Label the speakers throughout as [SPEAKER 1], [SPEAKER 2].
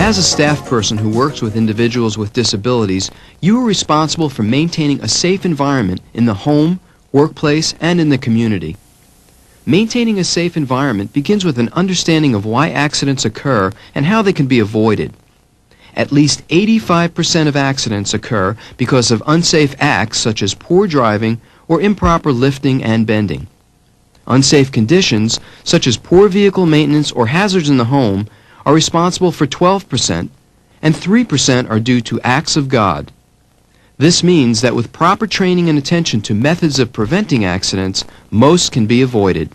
[SPEAKER 1] As a staff person who works with individuals with disabilities, you are responsible for maintaining a safe environment in the home, workplace, and in the community. Maintaining a safe environment begins with an understanding of why accidents occur and how they can be avoided. At least 85% of accidents occur because of unsafe acts such as poor driving or improper lifting and bending. Unsafe conditions, such as poor vehicle maintenance or hazards in the home, are responsible for 12%, and 3% are due to acts of God. This means that with proper training and attention to methods of preventing accidents, most can be avoided.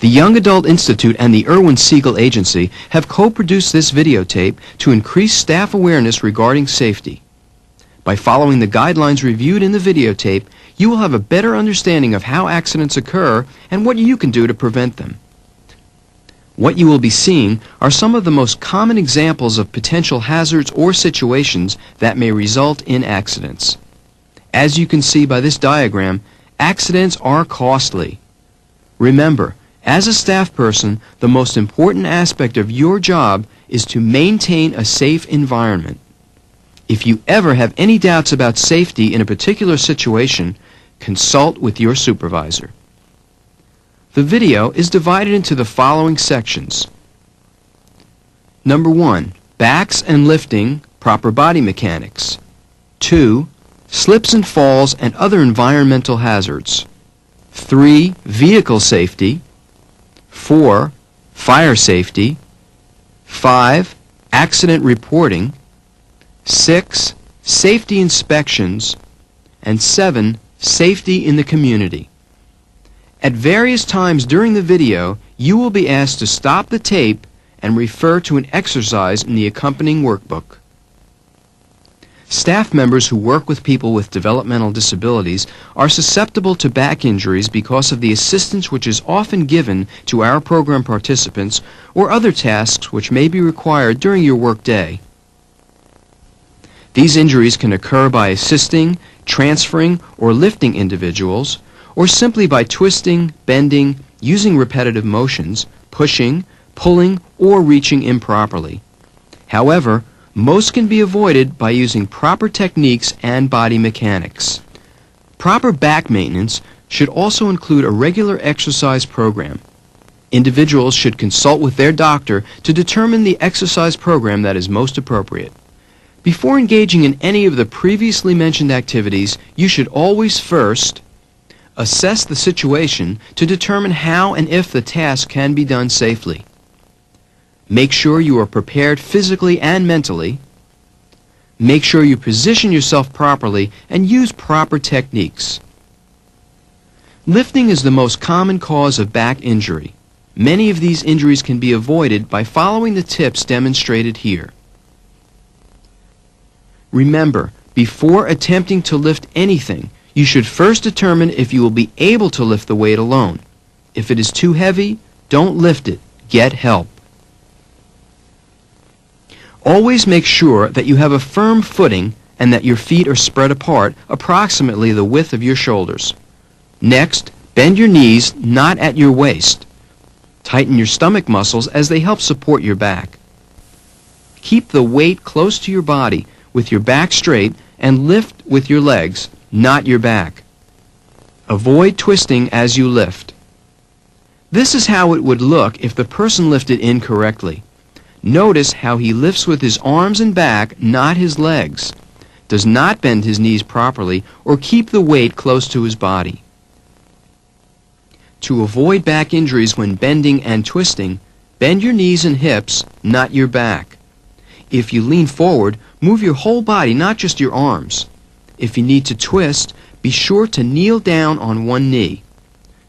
[SPEAKER 1] The Young Adult Institute and the Irwin Siegel Agency have co-produced this videotape to increase staff awareness regarding safety. By following the guidelines reviewed in the videotape, you will have a better understanding of how accidents occur and what you can do to prevent them. What you will be seeing are some of the most common examples of potential hazards or situations that may result in accidents. As you can see by this diagram, accidents are costly. Remember, as a staff person, the most important aspect of your job is to maintain a safe environment. If you ever have any doubts about safety in a particular situation, consult with your supervisor. The video is divided into the following sections. Number 1, backs and lifting, proper body mechanics. 2, slips and falls and other environmental hazards. 3, vehicle safety. 4, fire safety. 5, accident reporting. 6, safety inspections. And 7, safety in the community. At various times during the video, you will be asked to stop the tape and refer to an exercise in the accompanying workbook. Staff members who work with people with developmental disabilities are susceptible to back injuries because of the assistance which is often given to our program participants or other tasks which may be required during your work day. These injuries can occur by assisting, transferring, or lifting individuals, or simply by twisting, bending, using repetitive motions, pushing, pulling, or reaching improperly. However, most can be avoided by using proper techniques and body mechanics. Proper back maintenance should also include a regular exercise program. Individuals should consult with their doctor to determine the exercise program that is most appropriate. Before engaging in any of the previously mentioned activities, you should always first assess the situation to determine how and if the task can be done safely. Make sure you are prepared physically and mentally. Make sure you position yourself properly and use proper techniques. Lifting is the most common cause of back injury. Many of these injuries can be avoided by following the tips demonstrated here. Remember, before attempting to lift anything, you should first determine if you will be able to lift the weight alone. If it is too heavy, don't lift it. Get help. Always make sure that you have a firm footing and that your feet are spread apart approximately the width of your shoulders. Next, bend your knees not at your waist. Tighten your stomach muscles as they help support your back. Keep the weight close to your body with your back straight and lift with your legs, not your back. Avoid twisting as you lift. This is how it would look if the person lifted incorrectly. Notice how he lifts with his arms and back, not his legs. Does not bend his knees properly or keep the weight close to his body. To avoid back injuries when bending and twisting, bend your knees and hips, not your back. If you lean forward, move your whole body, not just your arms. If you need to twist, be sure to kneel down on one knee.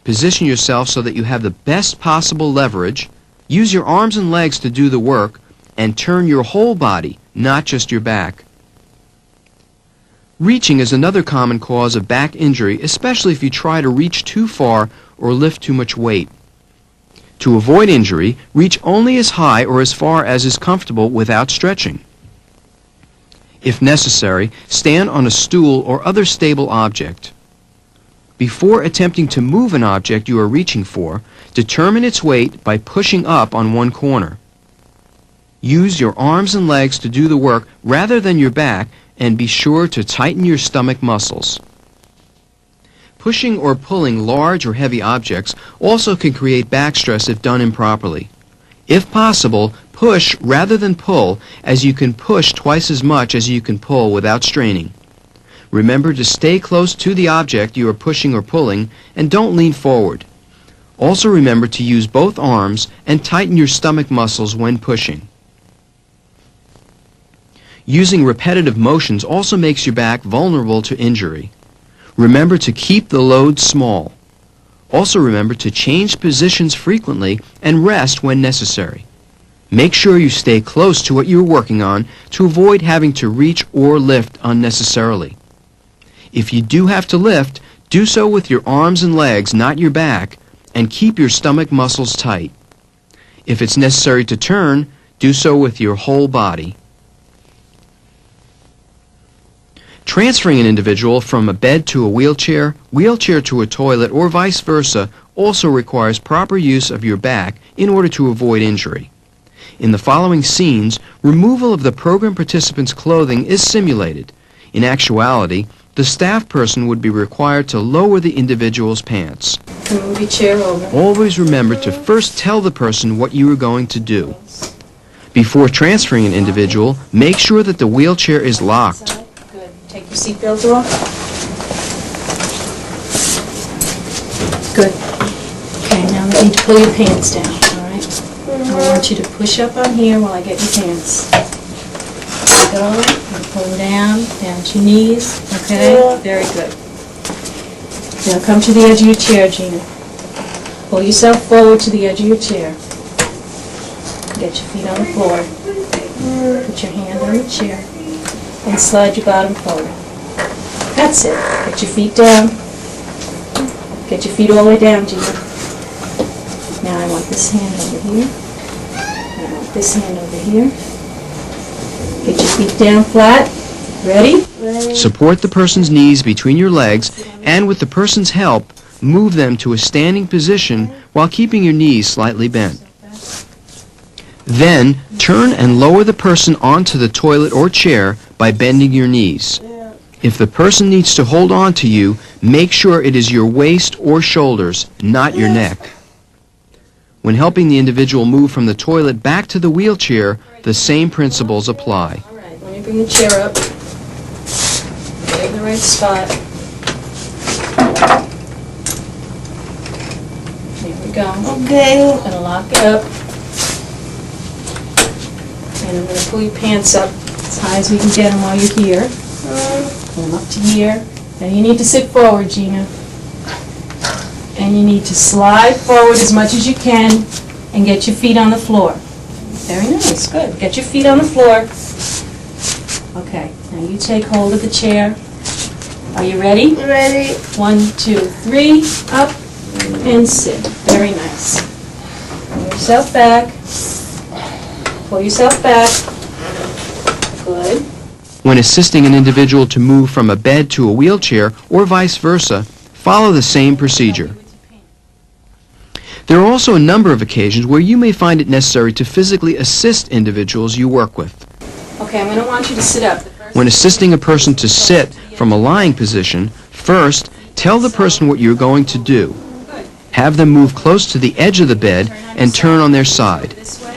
[SPEAKER 1] Position yourself so that you have the best possible leverage. Use your arms and legs to do the work, and turn your whole body, not just your back. Reaching is another common cause of back injury, especially if you try to reach too far or lift too much weight. To avoid injury, reach only as high or as far as is comfortable without stretching. If necessary, stand on a stool or other stable object. Before attempting to move an object you are reaching for, determine its weight by pushing up on one corner. Use your arms and legs to do the work rather than your back, and be sure to tighten your stomach muscles. Pushing or pulling large or heavy objects also can create back stress if done improperly. If possible, push rather than pull, as you can push twice as much as you can pull without straining. Remember to stay close to the object you are pushing or pulling, and don't lean forward. Also remember to use both arms and tighten your stomach muscles when pushing. Using repetitive motions also makes your back vulnerable to injury. Remember to keep the load small. Also remember to change positions frequently and rest when necessary. Make sure you stay close to what you are working on to avoid having to reach or lift unnecessarily. If you do have to lift, do so with your arms and legs, not your back, and keep your stomach muscles tight. If it's necessary to turn, do so with your whole body. Transferring an individual from a bed to a wheelchair, wheelchair to a toilet, or vice versa also requires proper use of your back in order to avoid injury. In the following scenes, removal of the program participant's clothing is simulated. In actuality, the staff person would be required to lower the individual's pants.
[SPEAKER 2] Move your chair over.
[SPEAKER 1] Always remember to first tell the person what you are going to do. Before transferring an individual, make sure that the wheelchair is locked.
[SPEAKER 2] Good. Take your seatbelt off. Good. Okay, now we need to pull your pants down, all right? I want you to push up on here while I get your pants. There you go. And pull them down to your knees. Okay? Very good. Now come to the edge of your chair, Gina. Pull yourself forward to the edge of your chair. Get your feet on the floor. Put your hand on the chair and slide your bottom forward. That's it. Get your feet down. Get your feet all the way down, Gina. Now I want this hand over here. And I want this hand over here. Get your feet down flat. Ready?
[SPEAKER 1] Support the person's knees between your legs, and with the person's help, move them to a standing position while keeping your knees slightly bent. Then, turn and lower the person onto the toilet or chair by bending your knees. If the person needs to hold on to you, make sure it is your waist or shoulders, not your neck. When helping the individual move from the toilet back to the wheelchair, the same principles apply.
[SPEAKER 2] All right, let me bring the chair up. Get it in the right spot. There we go.
[SPEAKER 3] Okay.
[SPEAKER 2] I'm going to lock it up. And I'm going to pull your pants up as high as we can get them while you're here. Pull them up to here. Now you need to sit forward, Gina. And you need to slide forward as much as you can and get your feet on the floor. Very nice, good. Get your feet on the floor. Okay, now you take hold of the chair. Are you ready?
[SPEAKER 3] Ready.
[SPEAKER 2] 1, 2, 3, up and sit. Very nice. Pull yourself back. Pull yourself back. Good.
[SPEAKER 1] When assisting an individual to move from a bed to a wheelchair, or vice versa, follow the same procedure. There are also a number of occasions where you may find it necessary to physically assist individuals you work with.
[SPEAKER 2] Okay, I'm going to want you to sit up.
[SPEAKER 1] When assisting a person to sit from a lying position, first, tell the person what you're going to do. Have them move close to the edge of the bed and turn on their side.
[SPEAKER 2] This way.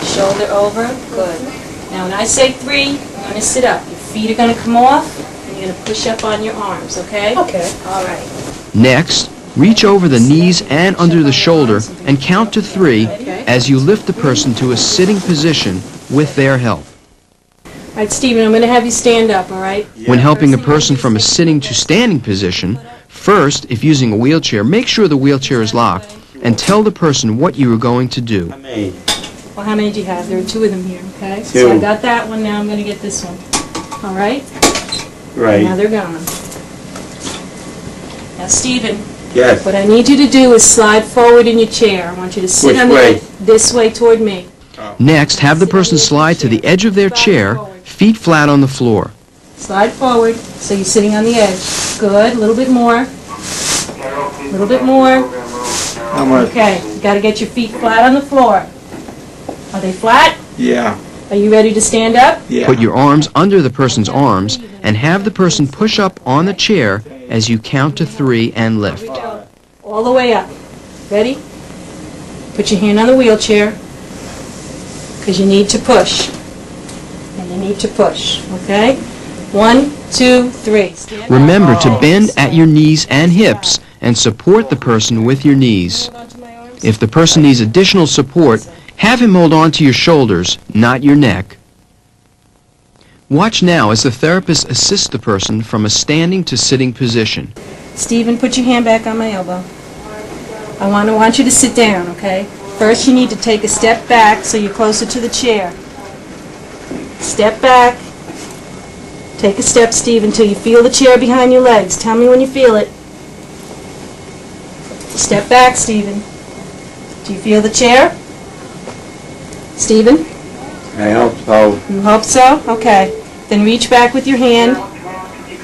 [SPEAKER 2] Shoulder over. Good. Now when I say 3, you're going to sit up. Your feet are going to come off, and you're going to push up on your arms, okay?
[SPEAKER 3] Okay.
[SPEAKER 2] All right.
[SPEAKER 1] Next, reach over the knees and under the shoulder and count to 3 as you lift the person to a sitting position with their help.
[SPEAKER 2] All right, Stephen, I'm going to have you stand up, all right?
[SPEAKER 1] When helping a person from a sitting to standing position, first, if using a wheelchair, make sure the wheelchair is locked and tell the person what you are going to do.
[SPEAKER 2] Well, how many do you have? There are 2 of them here, okay?
[SPEAKER 3] 2.
[SPEAKER 2] So I got that one, now I'm going to get this one. All right? Now
[SPEAKER 3] Right.
[SPEAKER 2] they're gone. Now, Stephen,
[SPEAKER 3] Yes.
[SPEAKER 2] what I need you to do is slide forward in your chair. I want you to sit
[SPEAKER 3] Which
[SPEAKER 2] on the
[SPEAKER 3] way?
[SPEAKER 2] edge, this way toward me.
[SPEAKER 1] Next, have the person slide to the edge of their chair, feet flat on the floor.
[SPEAKER 2] Slide forward so you're sitting on the edge. Good. A little bit more. A little bit more.
[SPEAKER 3] How much?
[SPEAKER 2] Okay. You got to get your feet flat on the floor. Are they flat?
[SPEAKER 3] Yeah.
[SPEAKER 2] Are you ready to stand up?
[SPEAKER 3] Yeah.
[SPEAKER 1] Put your arms under the person's arms and have the person push up on the chair as you count to 3 and lift.
[SPEAKER 2] All the way up. Ready? Put your hand on the wheelchair because you need to push. And you need to push, okay? 1, 2, 3. Stand up.
[SPEAKER 1] Remember to bend at your knees and hips and support the person with your knees.
[SPEAKER 2] Hold onto my arms.
[SPEAKER 1] If the person needs additional support, have him hold on to your shoulders, not your neck. Watch now as the therapist assists the person from a standing to sitting position.
[SPEAKER 2] Stephen, put your hand back on my elbow. I want you to sit down, okay? First, you need to take a step back so you're closer to the chair. Step back. Take a step, Steve, until you feel the chair behind your legs. Tell me when you feel it. Step back, Stephen. Do you feel the chair? Stephen?
[SPEAKER 3] I hope so.
[SPEAKER 2] You hope so? Okay. Then reach back with your hand.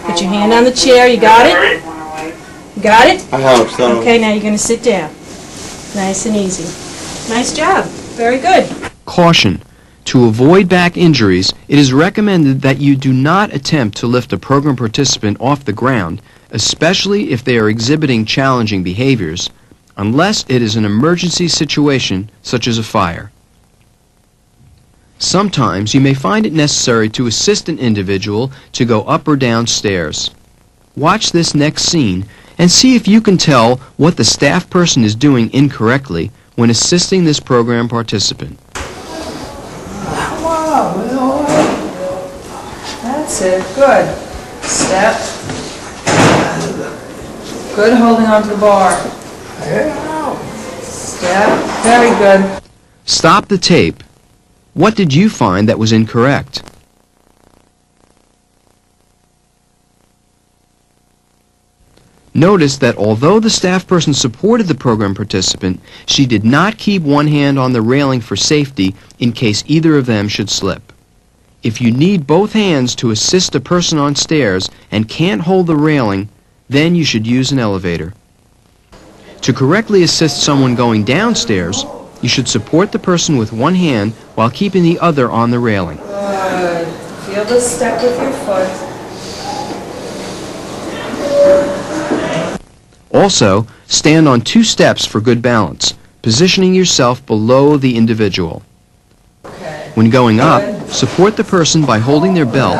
[SPEAKER 2] Put your hand on the chair. You got it? You got it?
[SPEAKER 3] I hope so.
[SPEAKER 2] Okay, now you're going to sit down. Nice and easy. Nice job. Very good.
[SPEAKER 1] Caution. To avoid back injuries, it is recommended that you do not attempt to lift a program participant off the ground, especially if they are exhibiting challenging behaviors, unless it is an emergency situation such as a fire. Sometimes you may find it necessary to assist an individual to go up or down stairs. Watch this next scene and see if you can tell what the staff person is doing incorrectly when assisting this program participant.
[SPEAKER 4] That's it. Good. Step. Good holding onto the bar. Step. Very good.
[SPEAKER 1] Stop the tape. What did you find that was incorrect? Notice that although the staff person supported the program participant, she did not keep one hand on the railing for safety in case either of them should slip. If you need both hands to assist a person on stairs and can't hold the railing, then you should use an elevator. To correctly assist someone going downstairs, you should support the person with one hand while keeping the other on the railing.
[SPEAKER 4] Good. Feel the step with your foot.
[SPEAKER 1] Also, stand on 2 steps for good balance, positioning yourself below the individual.
[SPEAKER 4] Okay.
[SPEAKER 1] When going up, support the person by holding their belt,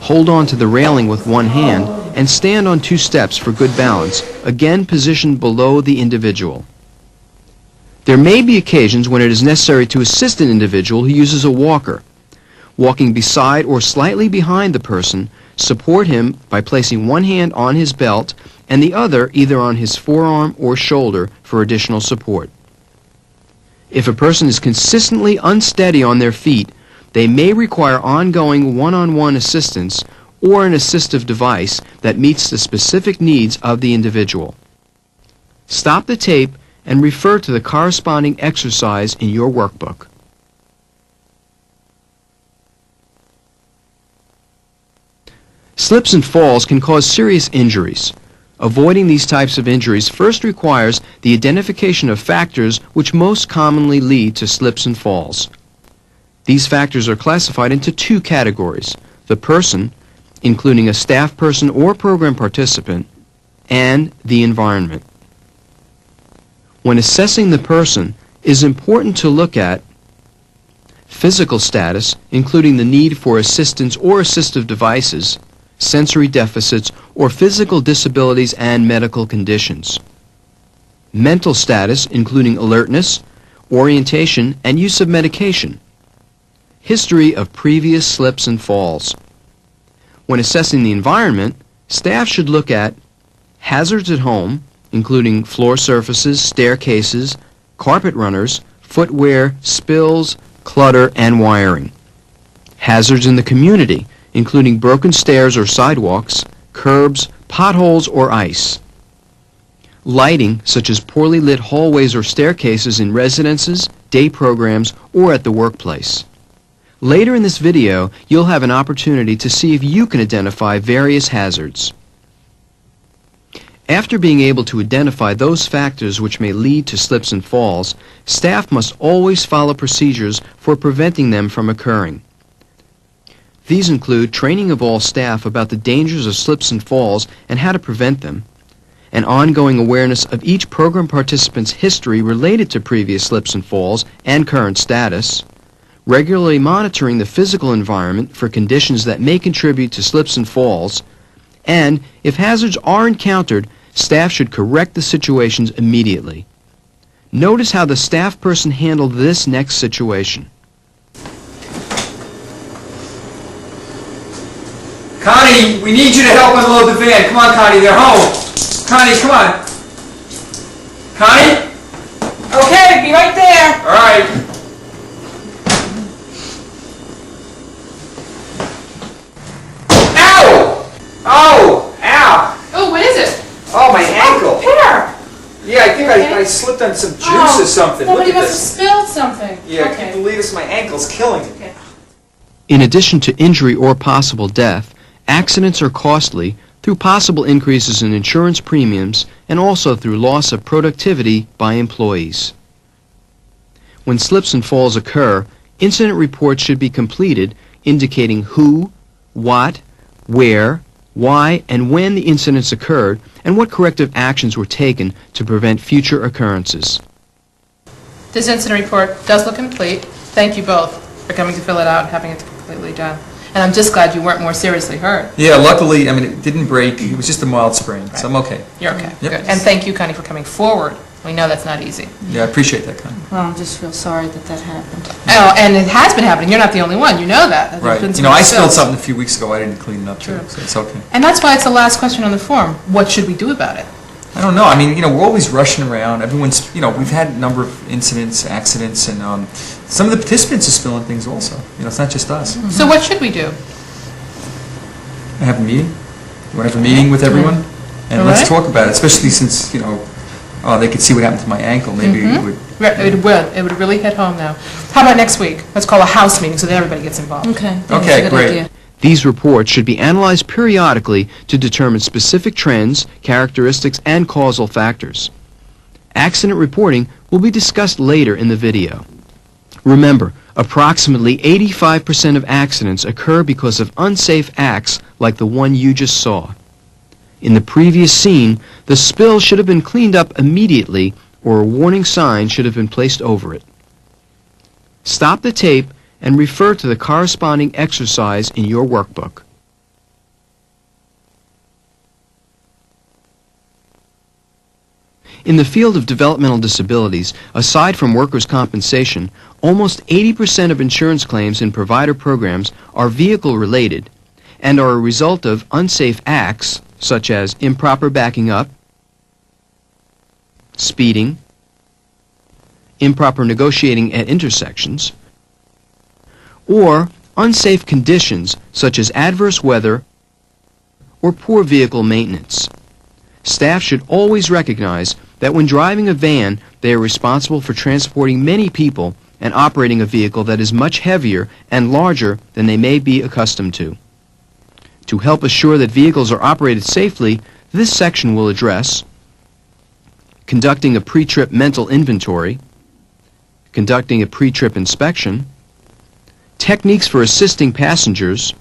[SPEAKER 1] hold on to the railing with one hand, and stand on 2 steps for good balance, again positioned below the individual. There may be occasions when it is necessary to assist an individual who uses a walker. Walking beside or slightly behind the person, support him by placing one hand on his belt and the other either on his forearm or shoulder for additional support. If a person is consistently unsteady on their feet, they may require ongoing one-on-one assistance or an assistive device that meets the specific needs of the individual. Stop the tape and refer to the corresponding exercise in your workbook. Slips and falls can cause serious injuries. Avoiding these types of injuries first requires the identification of factors which most commonly lead to slips and falls. These factors are classified into 2 categories: the person, including a staff person or program participant, and the environment. When assessing the person, it is important to look at physical status, including the need for assistance or assistive devices, sensory deficits, or physical disabilities and medical conditions. Mental status, including alertness, orientation, and use of medication. History of previous slips and falls. When assessing the environment, staff should look at hazards at home, including floor surfaces, staircases, carpet runners, footwear, spills, clutter, and wiring. Hazards in the community, including broken stairs or sidewalks, curbs, potholes, or ice. Lighting, such as poorly lit hallways or staircases in residences, day programs, or at the workplace. Later in this video, you'll have an opportunity to see if you can identify various hazards. After being able to identify those factors which may lead to slips and falls, staff must always follow procedures for preventing them from occurring. These include training of all staff about the dangers of slips and falls and how to prevent them, an ongoing awareness of each program participant's history related to previous slips and falls and current status, regularly monitoring the physical environment for conditions that may contribute to slips and falls, and, if hazards are encountered, staff should correct the situations immediately. Notice how the staff person handled this next situation.
[SPEAKER 5] Connie, we need you to help unload the van. Come on, Connie, they're home. Connie, come on. Connie?
[SPEAKER 4] Okay, be right there.
[SPEAKER 5] All right. Ow! Oh! Ow!
[SPEAKER 4] Oh, what is it?
[SPEAKER 5] Oh, my ankle.
[SPEAKER 4] Pear.
[SPEAKER 5] Yeah, I think I slipped on some juice or something.
[SPEAKER 4] Somebody
[SPEAKER 5] Look at
[SPEAKER 4] must have
[SPEAKER 5] this.
[SPEAKER 4] spilled something.
[SPEAKER 5] Yeah, I
[SPEAKER 4] Okay.
[SPEAKER 5] can't believe this. My ankle's killing me.
[SPEAKER 4] Okay.
[SPEAKER 1] In addition to injury or possible death, accidents are costly through possible increases in insurance premiums and also through loss of productivity by employees. When slips and falls occur, incident reports should be completed indicating who, what, where, why, and when the incidents occurred and what corrective actions were taken to prevent future occurrences.
[SPEAKER 6] This incident report does look complete. Thank you both for coming to fill it out and having it completely done. And I'm just glad you weren't more seriously hurt.
[SPEAKER 5] Yeah, luckily, I mean, it didn't break. It was just a mild sprain, so I'm okay.
[SPEAKER 6] You're okay.
[SPEAKER 5] Yep.
[SPEAKER 6] Good. And thank you, Connie, for coming forward. We know that's not easy.
[SPEAKER 5] Yeah, I appreciate that, Connie.
[SPEAKER 2] Well, I just feel sorry that that happened.
[SPEAKER 6] Oh, and it has been happening. You're not the only one. You know that. There's
[SPEAKER 5] Right.
[SPEAKER 6] been
[SPEAKER 5] You know, I spilled
[SPEAKER 6] spills.
[SPEAKER 5] something a few weeks ago. I didn't clean it up, too,
[SPEAKER 6] True.
[SPEAKER 5] so it's okay.
[SPEAKER 6] And that's why it's the last question on the form. What should we do about it?
[SPEAKER 5] I don't know. I mean, you know, we're always rushing around. Everyone's, you know, we've had a number of incidents, accidents, and some of the participants are spilling things also. You know, it's not just us.
[SPEAKER 6] So what should we do?
[SPEAKER 5] I have a meeting. You want to have a meeting with everyone? And
[SPEAKER 6] All
[SPEAKER 5] let's
[SPEAKER 6] right.
[SPEAKER 5] talk about it, especially since, you know, they could see what happened to my ankle. Maybe it would...
[SPEAKER 6] Right, it would. It would really hit home now. How about next week? Let's call a house meeting so that everybody gets involved.
[SPEAKER 2] Okay.
[SPEAKER 5] Okay,
[SPEAKER 2] that's a good
[SPEAKER 5] great.
[SPEAKER 2] idea.
[SPEAKER 1] These reports should be analyzed periodically to determine specific trends, characteristics, and causal factors. Accident reporting will be discussed later in the video. Remember, approximately 85% of accidents occur because of unsafe acts like the one you just saw. In the previous scene, the spill should have been cleaned up immediately or a warning sign should have been placed over it. Stop the tape and refer to the corresponding exercise in your workbook. In the field of developmental disabilities, aside from workers' compensation, almost 80% of insurance claims in provider programs are vehicle-related and are a result of unsafe acts such as improper backing up, speeding, improper negotiating at intersections, or unsafe conditions such as adverse weather or poor vehicle maintenance. Staff should always recognize that when driving a van, they are responsible for transporting many people and operating a vehicle that is much heavier and larger than they may be accustomed to. To help assure that vehicles are operated safely, this section will address conducting a pre-trip mental inventory, conducting a pre-trip inspection, techniques for assisting passengers,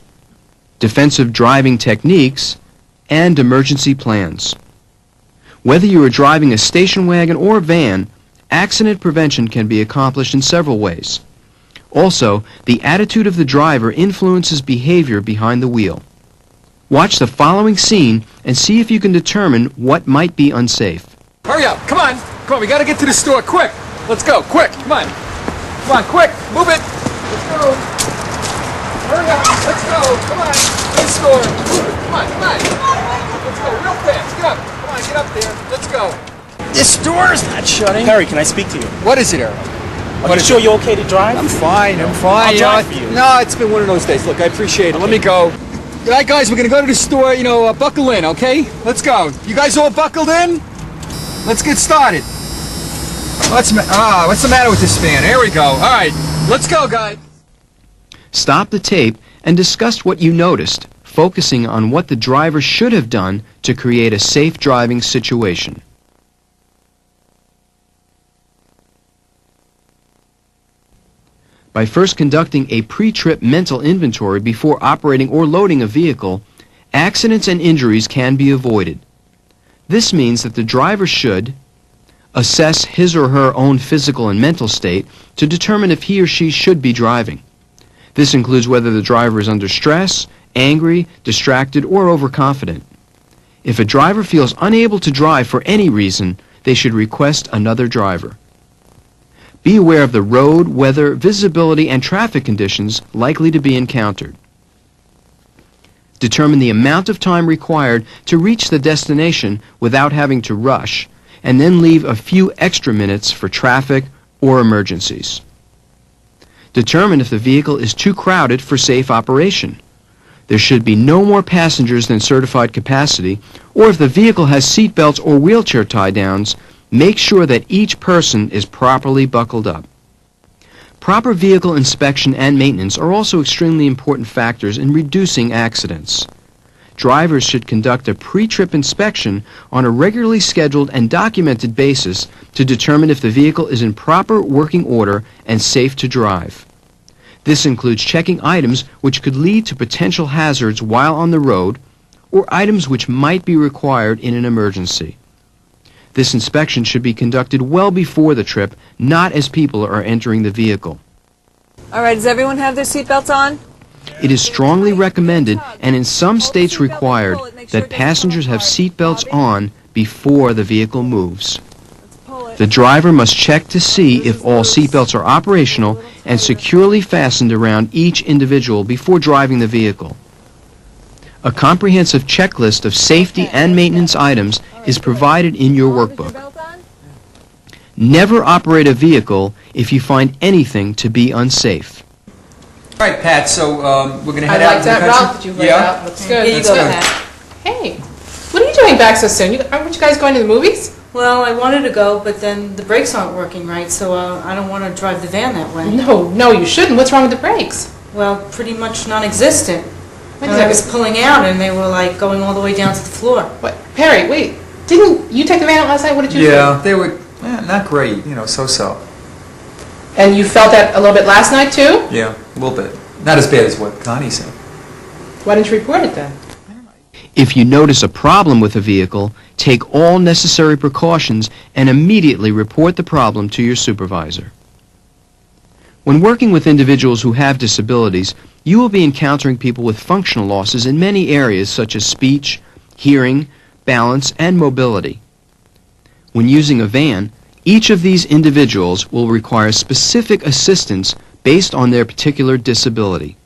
[SPEAKER 1] defensive driving techniques, and emergency plans. Whether you are driving a station wagon or van, accident prevention can be accomplished in several ways. Also, the attitude of the driver influences behavior behind the wheel. Watch the following scene and see if you can determine what might be unsafe.
[SPEAKER 5] Hurry up! Come on! Come on, we gotta get to the store, quick! Let's go, quick! Come on! Come on, quick! Move it! Let's go! Hurry up! Let's go! Come on! To the store! Move it! Come on, come on! Let's go real fast! Get up! Come on, get up there! Let's go!
[SPEAKER 7] This store is not shutting. Perry, can I speak to you?
[SPEAKER 5] What is it, Errol?
[SPEAKER 7] Are you sure you're okay to drive?
[SPEAKER 5] I'm fine, I'm fine.
[SPEAKER 7] I'll drive for you.
[SPEAKER 5] No, it's been one of those days. Look, I appreciate it. Let me go. All right, guys, we're gonna go to the store, buckle in, okay? Let's go. You guys all buckled in? Let's get started. What's the matter with this van? There we go. All right, let's go, guys.
[SPEAKER 1] Stop the tape and discuss what you noticed, focusing on what the driver should have done to create a safe driving situation. By first conducting a pre-trip mental inventory before operating or loading a vehicle, accidents and injuries can be avoided. This means that the driver should assess his or her own physical and mental state to determine if he or she should be driving. This includes whether the driver is under stress, angry, distracted, or overconfident. If a driver feels unable to drive for any reason, they should request another driver. Be aware of the road, weather, visibility, and traffic conditions likely to be encountered. Determine the amount of time required to reach the destination without having to rush, and then leave a few extra minutes for traffic or emergencies. Determine if the vehicle is too crowded for safe operation. There should be no more passengers than certified capacity, or if the vehicle has seat belts or wheelchair tie-downs, make sure that each person is properly buckled up. Proper vehicle inspection and maintenance are also extremely important factors in reducing accidents. Drivers should conduct a pre-trip inspection on a regularly scheduled and documented basis to determine if the vehicle is in proper working order and safe to drive. This includes checking items which could lead to potential hazards while on the road, or items which might be required in an emergency. This inspection should be conducted well before the trip, not as people are entering the vehicle.
[SPEAKER 8] All right, does everyone have their seatbelts on?
[SPEAKER 1] It is strongly recommended, and in some states required, that passengers have seatbelts on before the vehicle moves. The driver must check to see if all seatbelts are operational and securely fastened around each individual before driving the vehicle. A comprehensive checklist of safety and maintenance items is provided in your workbook. Never operate a vehicle if you find anything to be unsafe.
[SPEAKER 5] All right, Pat, so we're going to
[SPEAKER 6] I
[SPEAKER 5] head out
[SPEAKER 6] like
[SPEAKER 5] to the
[SPEAKER 6] that
[SPEAKER 5] country?
[SPEAKER 6] route that you laid
[SPEAKER 5] Yeah?
[SPEAKER 6] out. Looks good.
[SPEAKER 8] Here you
[SPEAKER 5] Let's
[SPEAKER 8] go,
[SPEAKER 5] go.
[SPEAKER 8] Pat.
[SPEAKER 6] Hey, what are you doing back so soon? Aren't you guys going to the movies?
[SPEAKER 2] Well, I wanted to go, but then the brakes aren't working right, so I don't want to drive the van that way.
[SPEAKER 6] No, you shouldn't. What's wrong with the brakes?
[SPEAKER 2] Well, pretty much non-existent.
[SPEAKER 6] Wait
[SPEAKER 2] And
[SPEAKER 6] a
[SPEAKER 2] I was
[SPEAKER 6] second.
[SPEAKER 2] pulling out, and they were like going all the way down to the floor.
[SPEAKER 6] What? Perry, wait. Didn't you take the van out last night? What did you
[SPEAKER 5] Yeah, they were not great, so-so.
[SPEAKER 6] And you felt that a little bit last night, too?
[SPEAKER 5] Yeah, a little bit. Not as bad as what Connie said.
[SPEAKER 6] Why didn't you report it then?
[SPEAKER 1] If you notice a problem with a vehicle, take all necessary precautions and immediately report the problem to your supervisor. When working with individuals who have disabilities, you will be encountering people with functional losses in many areas such as speech, hearing, balance, and mobility. When using a van, each of these individuals will require specific assistance based on their particular disability.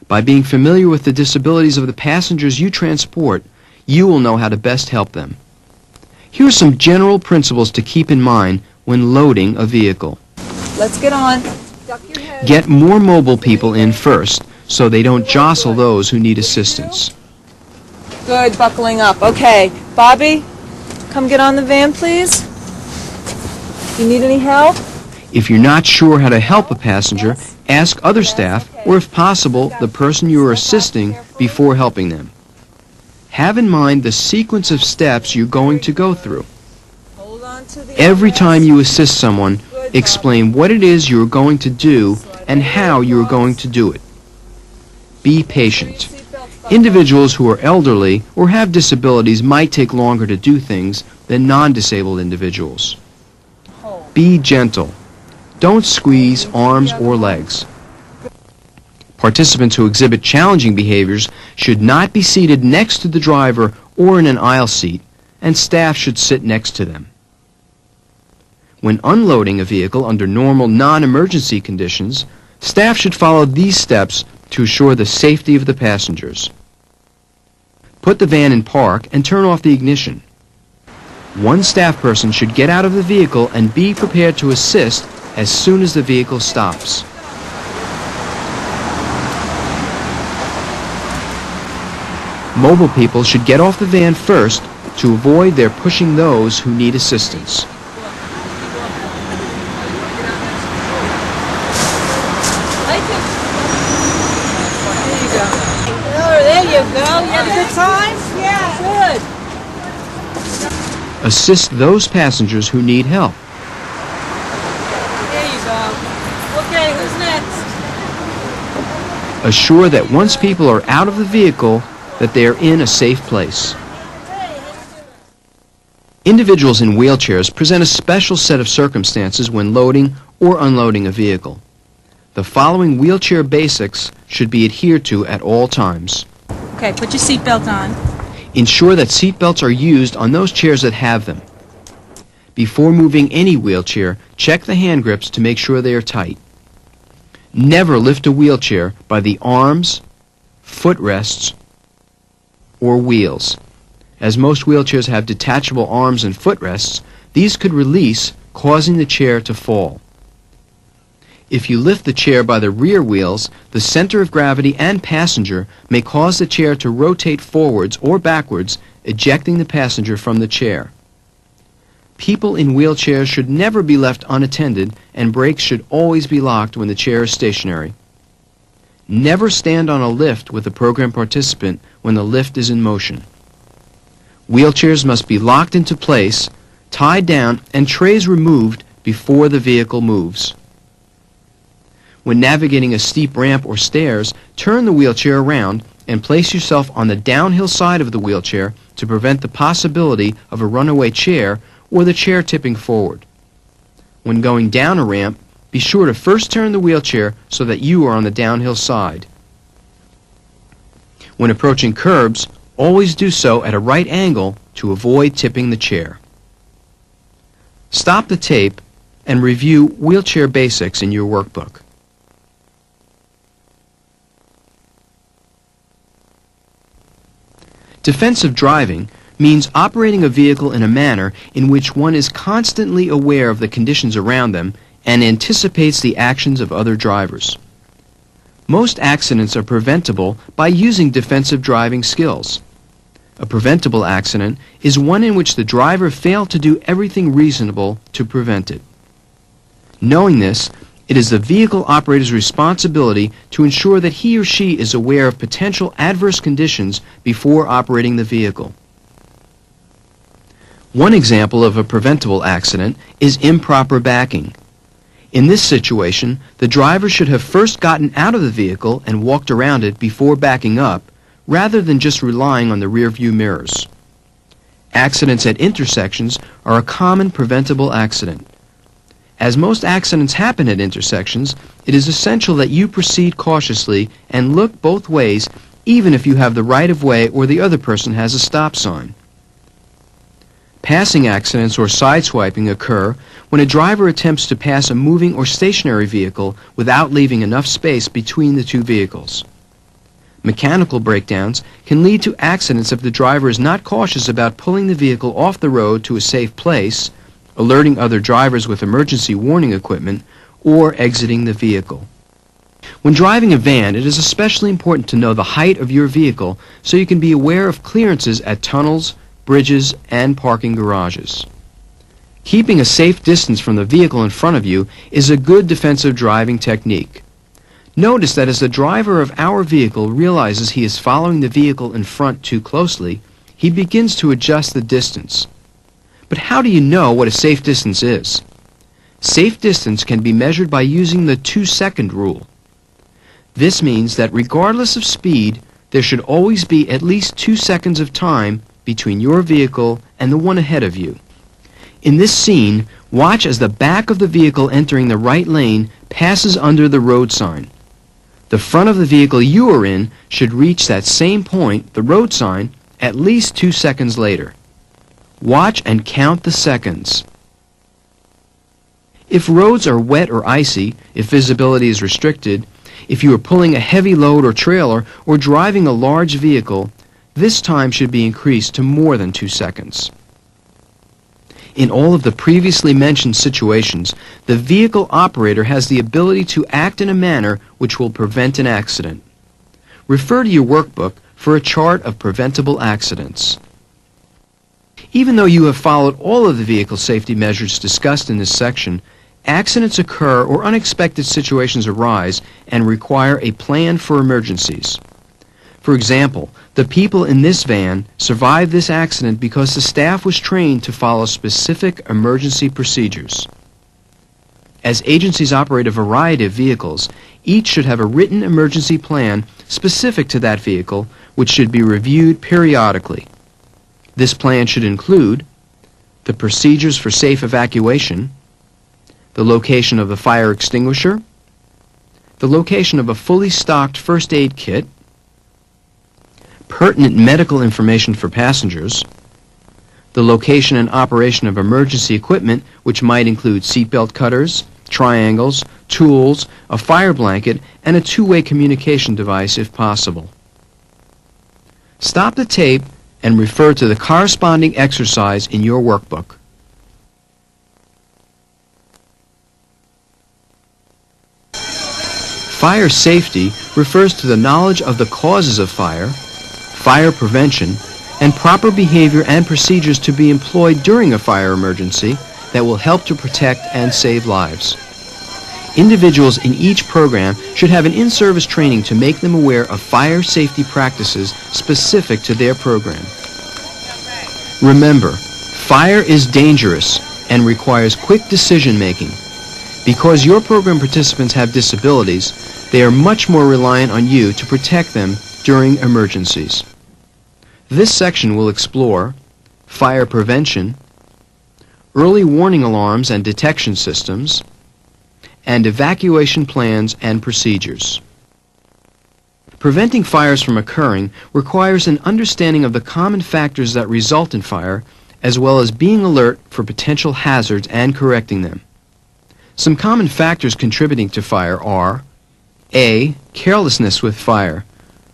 [SPEAKER 1] By being familiar with the disabilities of the passengers you transport, you will know how to best help them. Here are some general principles to keep in mind when loading a vehicle.
[SPEAKER 8] Let's get on. Duck your head.
[SPEAKER 1] Get more mobile people in first so they don't jostle those who need assistance.
[SPEAKER 8] Good, buckling up. Okay, Bobby, come get on the van, please. You need any help?
[SPEAKER 1] If you're not sure how to help a passenger, ask other staff, or if possible, the person you are assisting before helping them. Have in mind the sequence of steps you're going to go through.
[SPEAKER 8] Hold on to the
[SPEAKER 1] Every
[SPEAKER 8] armrest.
[SPEAKER 1] time you assist someone, explain what it is you're going to do and how you're going to do it. Be patient. Individuals who are elderly or have disabilities might take longer to do things than non-disabled individuals. Be gentle. Don't squeeze arms or legs. Participants who exhibit challenging behaviors should not be seated next to the driver or in an aisle seat, and staff should sit next to them. When unloading a vehicle under normal non-emergency conditions, staff should follow these steps to assure the safety of the passengers. Put the van in park and turn off the ignition. One staff person should get out of the vehicle and be prepared to assist as soon as the vehicle stops. Mobile people should get off the van first to avoid their pushing those who need assistance.
[SPEAKER 8] There you go. You had a good time? Yeah. Good.
[SPEAKER 1] Assist those passengers who need help.
[SPEAKER 8] There you go. Okay, who's next?
[SPEAKER 1] Assure that once people are out of the vehicle, that they are in a safe place. Individuals in wheelchairs present a special set of circumstances when loading or unloading a vehicle. The following wheelchair basics should be adhered to at all times.
[SPEAKER 2] Okay, put your seatbelt on.
[SPEAKER 1] Ensure that seat belts are used on those chairs that have them. Before moving any wheelchair, check the hand grips to make sure they are tight. Never lift a wheelchair by the arms, footrests, or wheels. As most wheelchairs have detachable arms and footrests, these could release, causing the chair to fall. If you lift the chair by the rear wheels, the center of gravity and passenger may cause the chair to rotate forwards or backwards, ejecting the passenger from the chair. People in wheelchairs should never be left unattended, and brakes should always be locked when the chair is stationary. Never stand on a lift with a program participant when the lift is in motion. Wheelchairs must be locked into place, tied down, and trays removed before the vehicle moves. When navigating a steep ramp or stairs, turn the wheelchair around and place yourself on the downhill side of the wheelchair to prevent the possibility of a runaway chair or the chair tipping forward. When going down a ramp, be sure to first turn the wheelchair so that you are on the downhill side. When approaching curbs, always do so at a right angle to avoid tipping the chair. Stop the tape and review wheelchair basics in your workbook. Defensive driving means operating a vehicle in a manner in which one is constantly aware of the conditions around them and anticipates the actions of other drivers. Most accidents are preventable by using defensive driving skills. A preventable accident is one in which the driver failed to do everything reasonable to prevent it. Knowing this, it is the vehicle operator's responsibility to ensure that he or she is aware of potential adverse conditions before operating the vehicle. One example of a preventable accident is improper backing. In this situation, the driver should have first gotten out of the vehicle and walked around it before backing up, rather than just relying on the rear-view mirrors. Accidents at intersections are a common preventable accident. As most accidents happen at intersections, it is essential that you proceed cautiously and look both ways, even if you have the right-of-way or the other person has a stop sign. Passing accidents or sideswiping occur when a driver attempts to pass a moving or stationary vehicle without leaving enough space between the two vehicles. Mechanical breakdowns can lead to accidents if the driver is not cautious about pulling the vehicle off the road to a safe place, alerting other drivers with emergency warning equipment, or exiting the vehicle. When driving a van, it is especially important to know the height of your vehicle so you can be aware of clearances at tunnels, bridges, and parking garages. Keeping a safe distance from the vehicle in front of you is a good defensive driving technique. Notice that as the driver of our vehicle realizes he is following the vehicle in front too closely, he begins to adjust the distance. But how do you know what a safe distance is? Safe distance can be measured by using the 2-second rule. This means that regardless of speed, there should always be at least 2 seconds of time between your vehicle and the one ahead of you. In this scene, watch as the back of the vehicle entering the right lane passes under the road sign. The front of the vehicle you are in should reach that same point, the road sign, at least 2 seconds later. Watch and count the seconds. If roads are wet or icy, if visibility is restricted, if you are pulling a heavy load or trailer or driving a large vehicle, this time should be increased to more than 2 seconds. In all of the previously mentioned situations, the vehicle operator has the ability to act in a manner which will prevent an accident. Refer to your workbook for a chart of preventable accidents. Even though you have followed all of the vehicle safety measures discussed in this section, accidents occur or unexpected situations arise and require a plan for emergencies. For example, the people in this van survived this accident because the staff was trained to follow specific emergency procedures. As agencies operate a variety of vehicles, each should have a written emergency plan specific to that vehicle, which should be reviewed periodically. This plan should include the procedures for safe evacuation, the location of the fire extinguisher, the location of a fully stocked first aid kit, pertinent medical information for passengers, the location and operation of emergency equipment, which might include seatbelt cutters, triangles, tools, a fire blanket, and a two-way communication device if possible. Stop the tape and refer to the corresponding exercise in your workbook. Fire safety refers to the knowledge of the causes of fire, fire prevention, and proper behavior and procedures to be employed during a fire emergency that will help to protect and save lives. Individuals in each program should have an in-service training to make them aware of fire safety practices specific to their program. Remember, fire is dangerous and requires quick decision-making. Because your program participants have disabilities, they are much more reliant on you to protect them during emergencies. This section will explore fire prevention, early warning alarms and detection systems, and evacuation plans and procedures. Preventing fires from occurring requires an understanding of the common factors that result in fire, as well as being alert for potential hazards and correcting them. Some common factors contributing to fire are A. Carelessness with fire.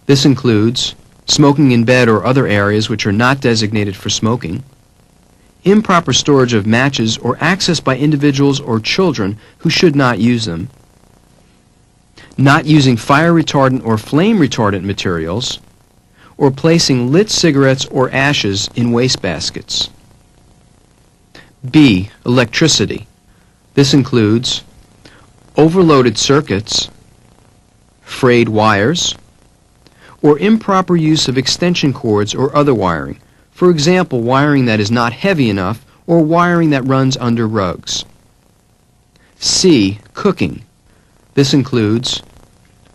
[SPEAKER 1] This includes smoking in bed or other areas which are not designated for smoking, improper storage of matches or access by individuals or children who should not use them, not using fire retardant or flame retardant materials, or placing lit cigarettes or ashes in wastebaskets. B. Electricity. This includes overloaded circuits, frayed wires, or improper use of extension cords or other wiring. For example, wiring that is not heavy enough or wiring that runs under rugs. C. Cooking. This includes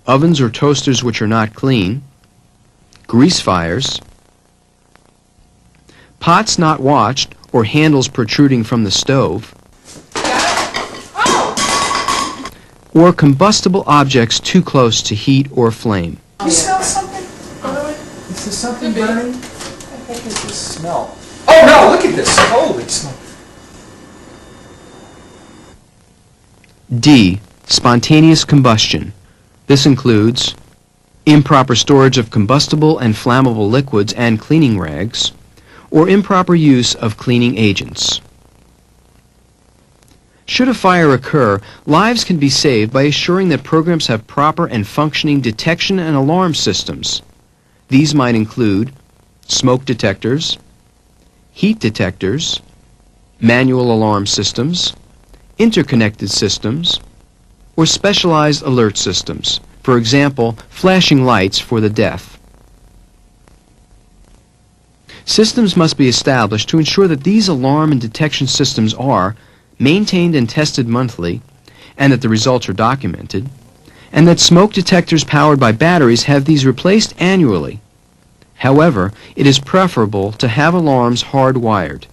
[SPEAKER 1] ovens or toasters which are not clean, grease fires, pots not watched or handles protruding from the stove, or combustible objects too close to heat or flame.
[SPEAKER 5] You smell something? Is there something burning? I think it's the smell. Oh no, look at this. Holy smoke.
[SPEAKER 1] D. Spontaneous combustion. This includes improper storage of combustible and flammable liquids and cleaning rags, or improper use of cleaning agents. Should a fire occur, lives can be saved by assuring that programs have proper and functioning detection and alarm systems. These might include smoke detectors, heat detectors, manual alarm systems, interconnected systems, or specialized alert systems, for example, flashing lights for the deaf. Systems must be established to ensure that these alarm and detection systems are maintained and tested monthly, and that the results are documented, and that smoke detectors powered by batteries have these replaced annually. However, it is preferable to have alarms hardwired.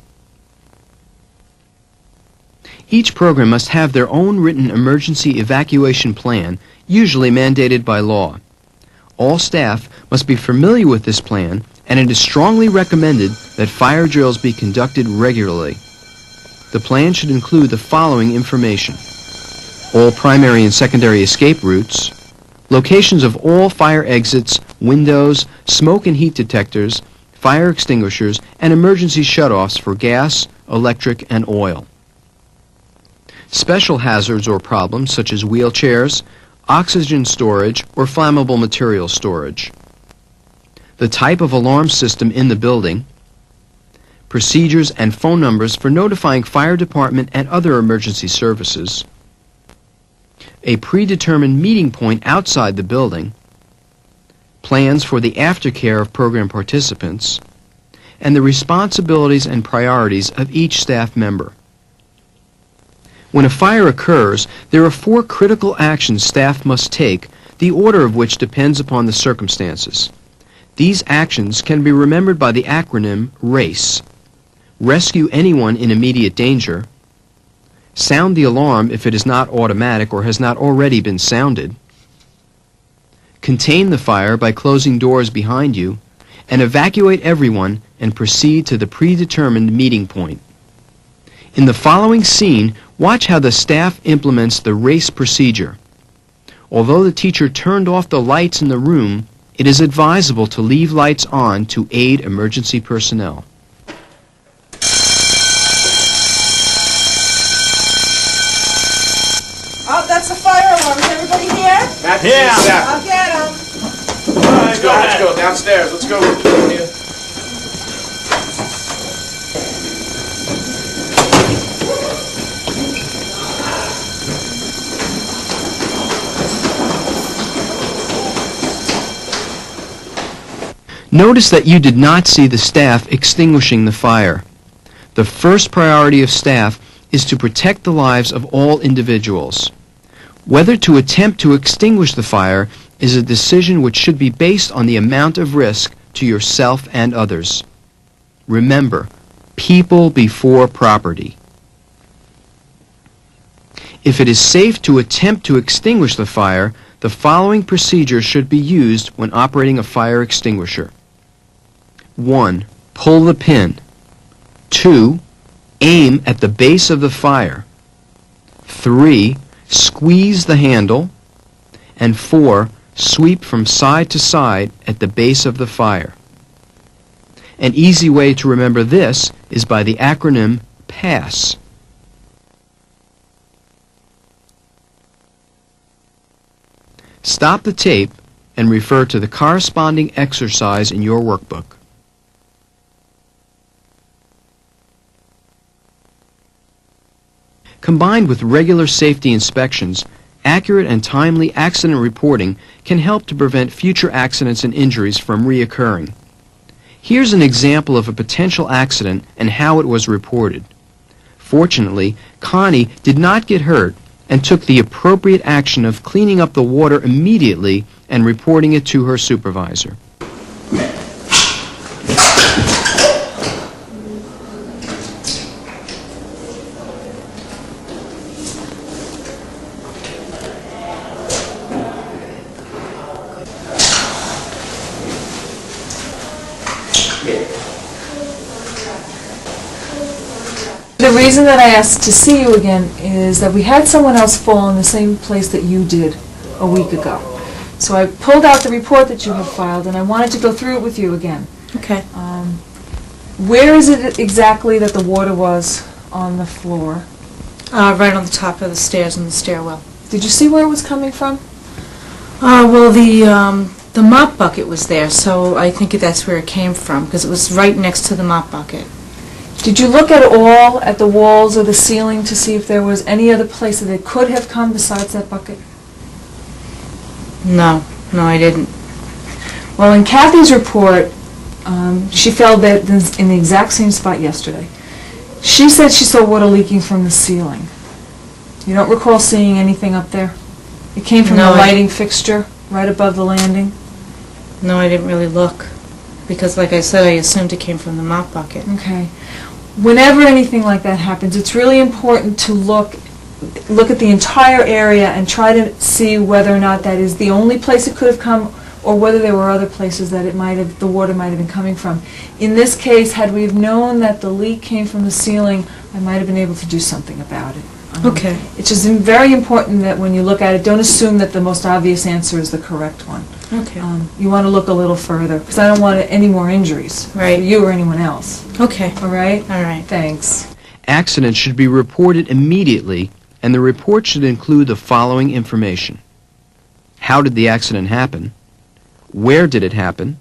[SPEAKER 1] Each program must have their own written emergency evacuation plan, usually mandated by law. All staff must be familiar with this plan, and it is strongly recommended that fire drills be conducted regularly. The plan should include the following information: all primary and secondary escape routes, locations of all fire exits, windows, smoke and heat detectors, fire extinguishers, and emergency shutoffs for gas, electric, and oil. Special hazards or problems such as wheelchairs, oxygen storage, or flammable material storage. The type of alarm system in the building, procedures and phone numbers for notifying fire department and other emergency services, a predetermined meeting point outside the building, plans for the aftercare of program participants, and the responsibilities and priorities of each staff member. When a fire occurs, there are 4 critical actions staff must take, the order of which depends upon the circumstances. These actions can be remembered by the acronym RACE. Rescue anyone in immediate danger. Sound the alarm if it is not automatic or has not already been sounded. Contain the fire by closing doors behind you, and evacuate everyone and proceed to the predetermined meeting point. In the following scene, watch how the staff implements the RACE procedure. Although the teacher turned off the lights in the room, it is advisable to leave lights on to aid emergency personnel.
[SPEAKER 4] Oh, that's a fire alarm. Is everybody here?
[SPEAKER 7] Yeah.
[SPEAKER 4] I'll get them.
[SPEAKER 5] Let's go downstairs. Let's go.
[SPEAKER 1] Notice that you did not see the staff extinguishing the fire. The first priority of staff is to protect the lives of all individuals. Whether to attempt to extinguish the fire is a decision which should be based on the amount of risk to yourself and others. Remember, people before property. If it is safe to attempt to extinguish the fire, the following procedure should be used when operating a fire extinguisher. 1. Pull the pin. 2. Aim at the base of the fire. 3. Squeeze the handle. And 4. Sweep from side to side at the base of the fire. An easy way to remember this is by the acronym PASS. Stop the tape and refer to the corresponding exercise in your workbook. Combined with regular safety inspections, accurate and timely accident reporting can help to prevent future accidents and injuries from reoccurring. Here's an example of a potential accident and how it was reported. Fortunately, Connie did not get hurt and took the appropriate action of cleaning up the water immediately and reporting it to her supervisor.
[SPEAKER 8] The reason that I asked to see you again is that we had someone else fall in the same place that you did a week ago. So I pulled out the report that you had filed, and I wanted to go through it with you again.
[SPEAKER 2] Okay.
[SPEAKER 8] Where is it exactly that the water was on the floor?
[SPEAKER 2] Right on the top of the stairs in the stairwell.
[SPEAKER 8] Did you see where it was coming from?
[SPEAKER 2] Well, the mop bucket was there, so I think that's where it came from, because it was right next to the mop bucket.
[SPEAKER 8] Did you look at all at the walls or the ceiling to see if there was any other place that it could have come besides that bucket?
[SPEAKER 2] No, I didn't.
[SPEAKER 8] Well, in Kathy's report, she fell dead in the exact same spot yesterday. She said she saw water leaking from the ceiling. You don't recall seeing anything up there? It came from
[SPEAKER 2] No,
[SPEAKER 8] the lighting fixture right above the landing?
[SPEAKER 2] No, I didn't really look, because like I said, I assumed it came from the mop bucket.
[SPEAKER 8] Okay. Whenever anything like that happens, it's really important to look at the entire area and try to see whether or not that is the only place it could have come, or whether there were other places that the water might have been coming from. In this case, had we have known that the leak came from the ceiling, I might have been able to do something about it.
[SPEAKER 2] Okay.
[SPEAKER 8] It's just very important that when you look at it, don't assume that the most obvious answer is the correct one.
[SPEAKER 2] Okay.
[SPEAKER 8] You want to look a little further, because I don't want any more injuries.
[SPEAKER 2] Right.
[SPEAKER 8] For you or anyone else.
[SPEAKER 2] Okay.
[SPEAKER 8] All right?
[SPEAKER 2] All right.
[SPEAKER 8] Thanks.
[SPEAKER 1] Accidents should be reported immediately, and the report should include the following information. How did the accident happen? Where did it happen?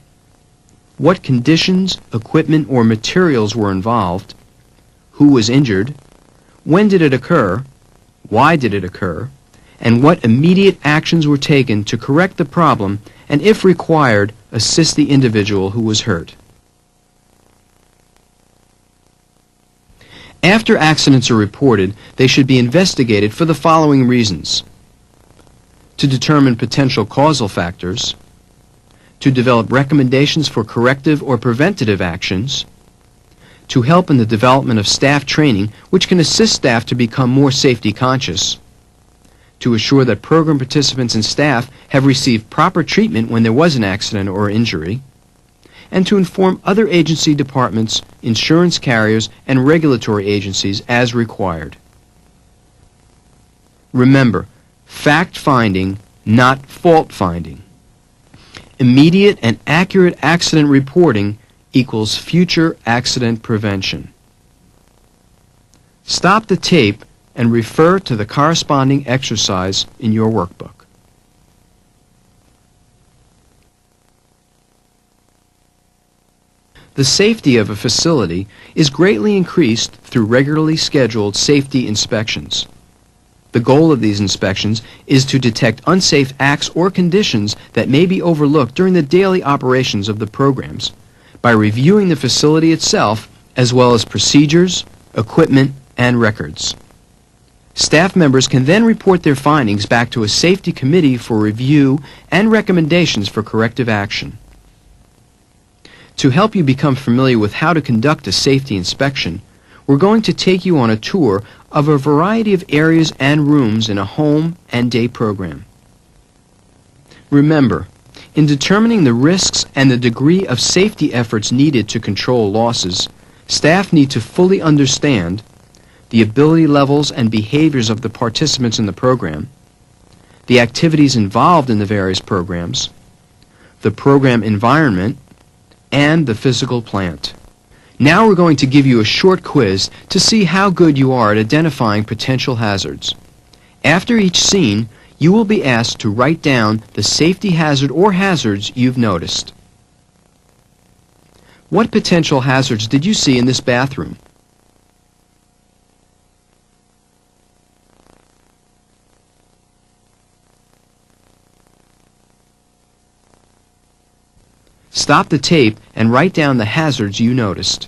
[SPEAKER 1] What conditions, equipment, or materials were involved? Who was injured? When did it occur? Why did it occur? And what immediate actions were taken to correct the problem and if required, assist the individual who was hurt. After accidents are reported, they should be investigated for the following reasons: to determine potential causal factors, to develop recommendations for corrective or preventative actions, to help in the development of staff training, which can assist staff to become more safety conscious, to assure that program participants and staff have received proper treatment when there was an accident or injury, and to inform other agency departments, insurance carriers, and regulatory agencies as required. Remember, fact-finding, not fault-finding. Immediate and accurate accident reporting equals future accident prevention. Stop the tape and refer to the corresponding exercise in your workbook. The safety of a facility is greatly increased through regularly scheduled safety inspections. The goal of these inspections is to detect unsafe acts or conditions that may be overlooked during the daily operations of the programs by reviewing the facility itself as well as procedures, equipment, and records. Staff members can then report their findings back to a safety committee for review and recommendations for corrective action. To help you become familiar with how to conduct a safety inspection, we're going to take you on a tour of a variety of areas and rooms in a home and day program. Remember, in determining the risks and the degree of safety efforts needed to control losses, staff need to fully understand the ability levels and behaviors of the participants in the program, the activities involved in the various programs, the program environment, and the physical plant. Now we're going to give you a short quiz to see how good you are at identifying potential hazards. After each scene, you will be asked to write down the safety hazard or hazards you've noticed. What potential hazards did you see in this bathroom? Stop the tape and write down the hazards you noticed.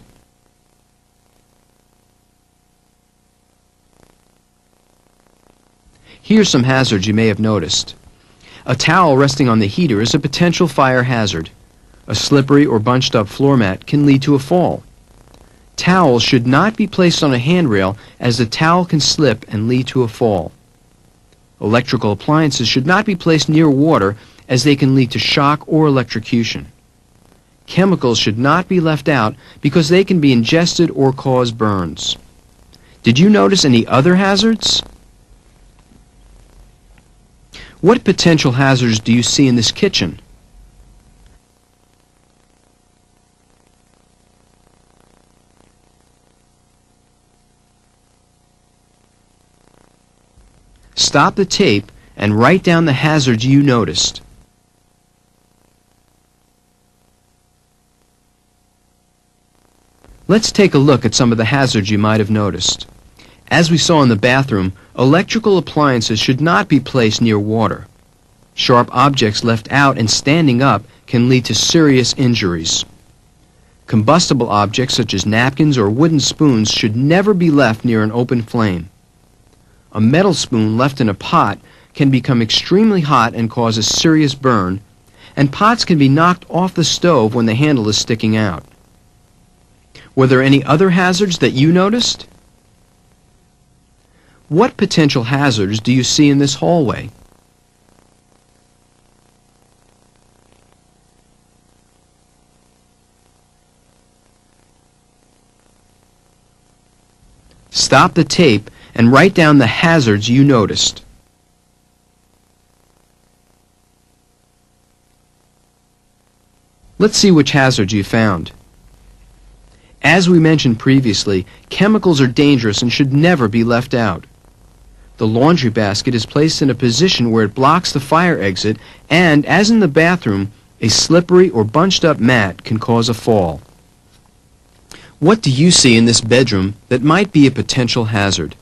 [SPEAKER 1] Here's some hazards you may have noticed. A towel resting on the heater is a potential fire hazard. A slippery or bunched up floor mat can lead to a fall. Towels should not be placed on a handrail as the towel can slip and lead to a fall. Electrical appliances should not be placed near water as they can lead to shock or electrocution. Chemicals should not be left out because they can be ingested or cause burns. Did you notice any other hazards? What potential hazards do you see in this kitchen? Stop the tape and write down the hazards you noticed. Let's take a look at some of the hazards you might have noticed. As we saw in the bathroom, electrical appliances should not be placed near water. Sharp objects left out and standing up can lead to serious injuries. Combustible objects such as napkins or wooden spoons should never be left near an open flame. A metal spoon left in a pot can become extremely hot and cause a serious burn, and pots can be knocked off the stove when the handle is sticking out. Were there any other hazards that you noticed? What potential hazards do you see in this hallway? Stop the tape and write down the hazards you noticed. Let's see which hazards you found. As we mentioned previously, chemicals are dangerous and should never be left out. The laundry basket is placed in a position where it blocks the fire exit, and, as in the bathroom, a slippery or bunched up mat can cause a fall. What do you see in this bedroom that might be a potential hazard?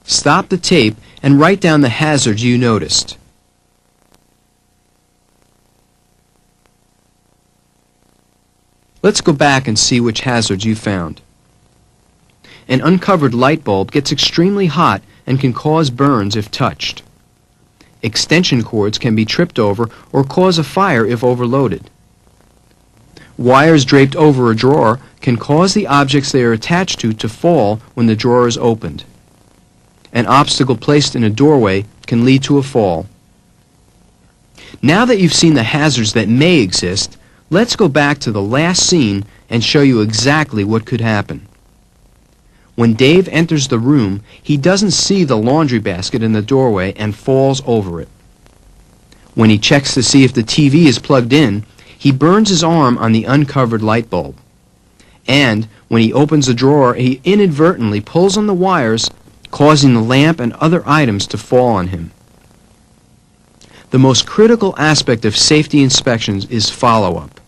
[SPEAKER 1] Stop the tape and write down the hazards you noticed. Let's go back and see which hazards you found. An uncovered light bulb gets extremely hot and can cause burns if touched. Extension cords can be tripped over or cause a fire if overloaded. Wires draped over a drawer can cause the objects they are attached to fall when the drawer is opened. An obstacle placed in a doorway can lead to a fall. Now that you've seen the hazards that may exist, let's go back to the last scene and show you exactly what could happen. When Dave enters the room, he doesn't see the laundry basket in the doorway and falls over it. When he checks to see if the TV is plugged in, he burns his arm on the uncovered light bulb. And when he opens the drawer, he inadvertently pulls on the wires, causing the lamp and other items to fall on him. The most critical aspect of safety inspections is follow-up.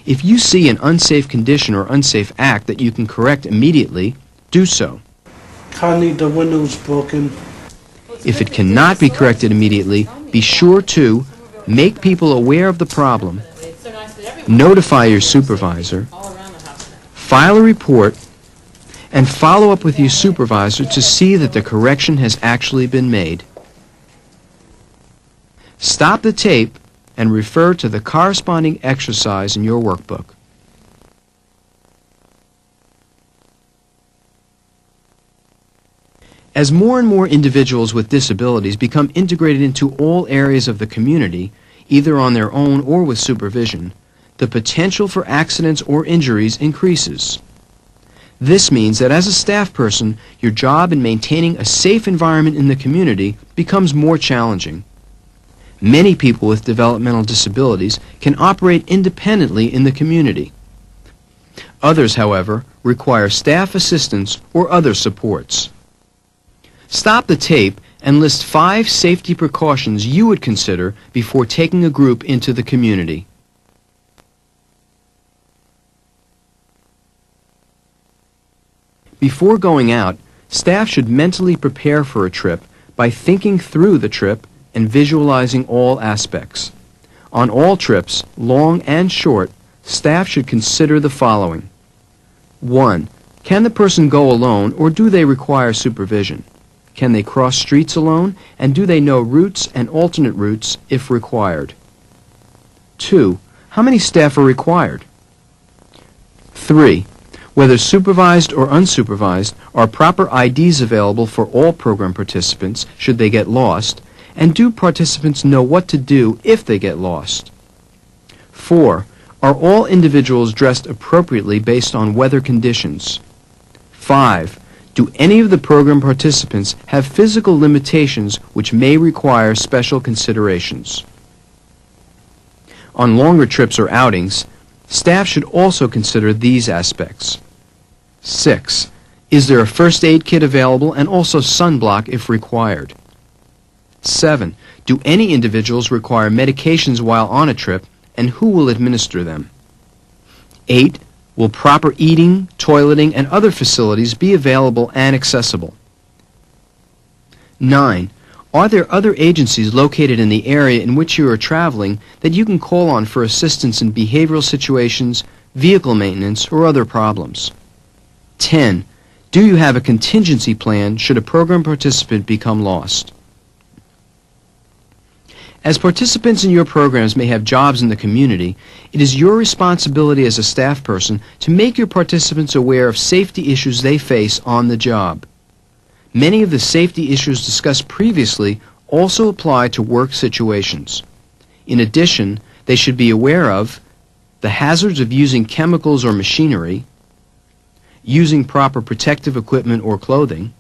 [SPEAKER 1] If you see an unsafe condition or unsafe act that you can correct immediately, do so.
[SPEAKER 9] I need the windows broken.
[SPEAKER 1] If it cannot be corrected immediately, be sure to make people aware of the problem, notify your supervisor, file a report, and follow up with your supervisor to see that the correction has actually been made. Stop the tape and refer to the corresponding exercise in your workbook. As more and more individuals with disabilities become integrated into all areas of the community, either on their own or with supervision, the potential for accidents or injuries increases. This means that as a staff person, your job in maintaining a safe environment in the community becomes more challenging. Many people with developmental disabilities can operate independently in the community. Others, however, require staff assistance or other supports. Stop the tape and list 5 safety precautions you would consider before taking a group into the community. Before going out, staff should mentally prepare for a trip by thinking through the trip and visualizing all aspects. On all trips, long and short, staff should consider the following. 1. Can the person go alone or do they require supervision? Can they cross streets alone, and do they know routes and alternate routes if required? 2. How many staff are required? 3. Whether supervised or unsupervised, are proper IDs available for all program participants should they get lost, and do participants know what to do if they get lost? 4. Are all individuals dressed appropriately based on weather conditions? 5. Do any of the program participants have physical limitations which may require special considerations? On longer trips or outings, staff should also consider these aspects. 6. Is there a first aid kit available and also sunblock if required? 7. Do any individuals require medications while on a trip, and who will administer them? 8. Will proper eating, toileting, and other facilities be available and accessible? 9. Are there other agencies located in the area in which you are traveling that you can call on for assistance in behavioral situations, vehicle maintenance, or other problems? 10. Do you have a contingency plan should a program participant become lost? As participants in your programs may have jobs in the community, it is your responsibility as a staff person to make your participants aware of safety issues they face on the job. Many of the safety issues discussed previously also apply to work situations. In addition, they should be aware of the hazards of using chemicals or machinery, using proper protective equipment or clothing,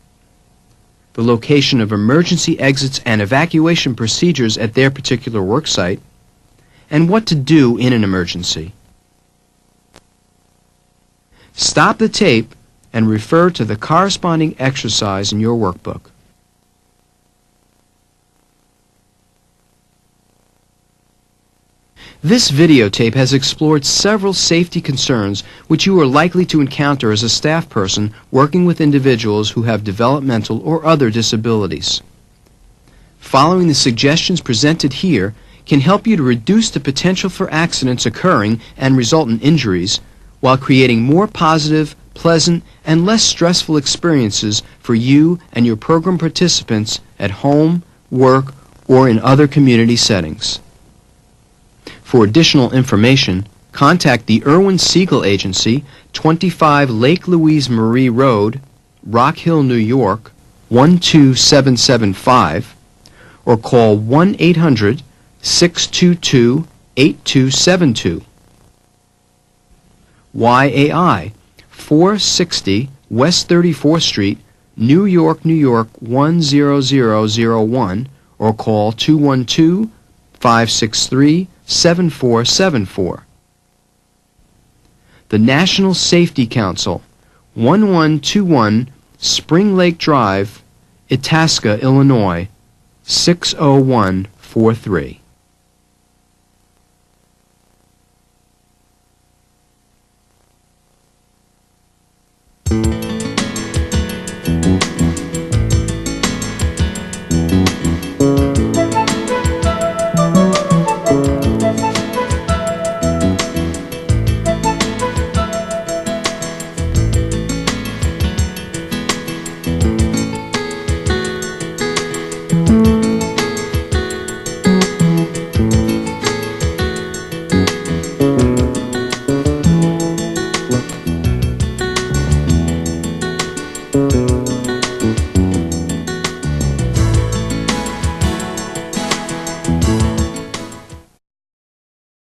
[SPEAKER 1] the location of emergency exits and evacuation procedures at their particular work site, and what to do in an emergency. Stop the tape and refer to the corresponding exercise in your workbook. This videotape has explored several safety concerns which you are likely to encounter as a staff person working with individuals who have developmental or other disabilities. Following the suggestions presented here can help you to reduce the potential for accidents occurring and resultant injuries while creating more positive, pleasant, and less stressful experiences for you and your program participants at home, work, or in other community settings. For additional information, contact the Irwin Siegel Agency, 25 Lake Louise Marie Road, Rock Hill, New York, 12775, or call 1-800-622-8272. YAI, 460 West 34th Street, New York, New York 10001, or call 212-563-7474. The National Safety Council, 1121 Spring Lake Drive, Itasca, Illinois, 60143.